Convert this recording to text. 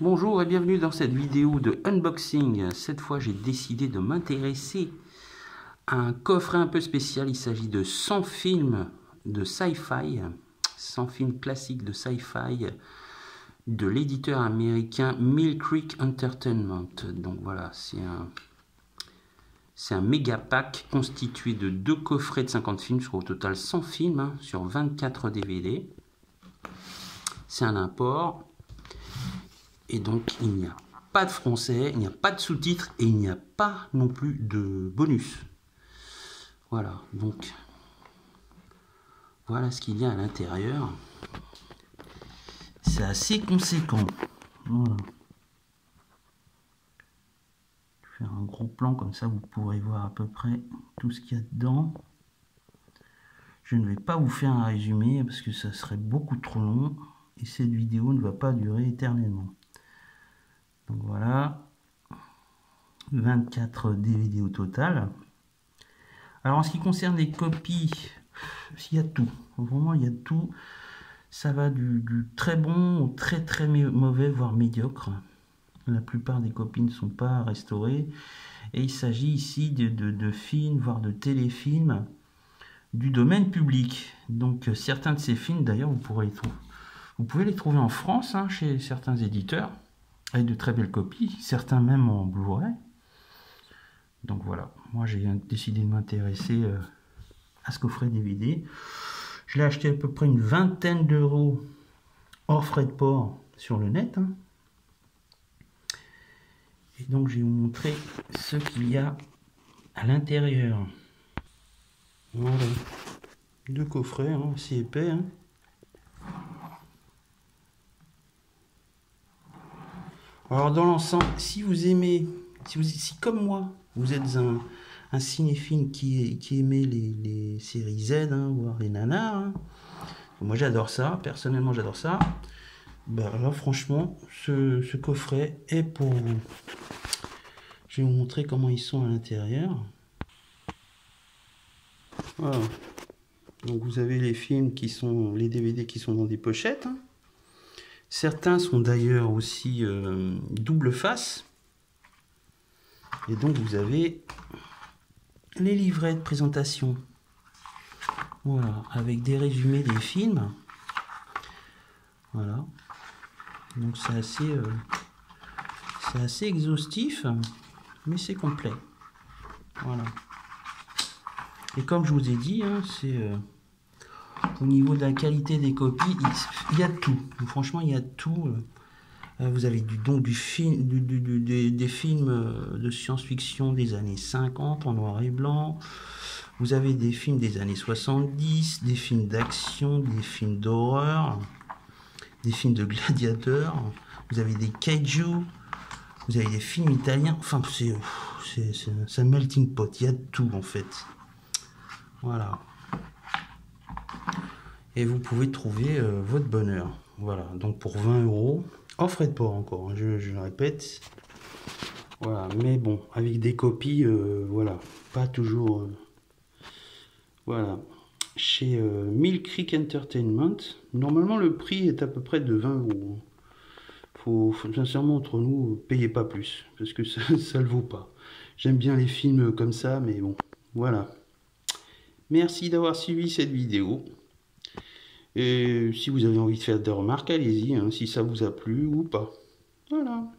Bonjour et bienvenue dans cette vidéo de unboxing. Cette fois, j'ai décidé de m'intéresser à un coffret un peu spécial. Il s'agit de 100 films de sci-fi, 100 films classiques de sci-fi de l'éditeur américain Mill Creek Entertainment. Donc voilà, c'est un méga pack constitué de 2 coffrets de 50 films, sur au total 100 films, sur 24 DVD. C'est un import. Et donc, il n'y a pas de français, il n'y a pas de sous-titres et il n'y a pas non plus de bonus. Voilà, donc, voilà ce qu'il y a à l'intérieur. C'est assez conséquent. Voilà. Je vais faire un gros plan, comme ça vous pourrez voir à peu près tout ce qu'il y a dedans. Je ne vais pas vous faire un résumé parce que ça serait beaucoup trop long et cette vidéo ne va pas durer éternellement. Donc voilà, 24 DVD au total. Alors en ce qui concerne les copies, il y a tout, vraiment il y a tout. Ça va du très bon au très mauvais, voire médiocre. La plupart des copies ne sont pas restaurées. Et il s'agit ici de films, voire de téléfilms du domaine public. Donc certains de ces films, d'ailleurs, vous pouvez les trouver en France, hein, chez certains éditeurs, avec de très belles copies, certains même en Blu-ray. Donc voilà, moi j'ai décidé de m'intéresser à ce coffret DVD. Je l'ai acheté à peu près une vingtaine d'euros hors frais de port sur le net. Hein. Et donc je vais vous montrer ce qu'il y a à l'intérieur. Voilà, 2 coffrets, hein, assez épais. Hein. Alors dans l'ensemble, si vous aimez, si comme moi, vous êtes un cinéphile qui aimait les séries Z, hein, voire les nanars, hein. Moi j'adore ça, personnellement j'adore ça. Ben là franchement, ce coffret est pour vous. Je vais vous montrer comment ils sont à l'intérieur. Voilà. Donc vous avez les films les DVD qui sont dans des pochettes. Hein. Certains sont d'ailleurs aussi double face. Et donc vous avez les livrets de présentation. Voilà, avec des résumés des films. Voilà. Donc c'est assez exhaustif, mais c'est complet. Voilà. Et comme je vous ai dit, hein, au niveau de la qualité des copies, il y a tout. Franchement, il y a tout. Vous avez des films de science-fiction des années 50 en noir et blanc. Vous avez des films des années 70, des films d'action, des films d'horreur, des films de gladiateurs. Vous avez des kaiju. Vous avez des films italiens. Enfin, c'est un melting pot. Il y a tout en fait. Voilà. Et vous pouvez trouver votre bonheur. Voilà. Donc pour 20 euros. En frais de port encore, hein, je le répète. Voilà, mais bon, avec des copies, voilà, pas toujours. Voilà, chez Mill Creek Entertainment, normalement le prix est à peu près de 20 euros. Faut sincèrement, entre nous, payez pas plus, parce que ça le vaut pas. J'aime bien les films comme ça, mais bon, voilà. Merci d'avoir suivi cette vidéo. Et si vous avez envie de faire des remarques, allez-y, hein, si ça vous a plu ou pas. Voilà.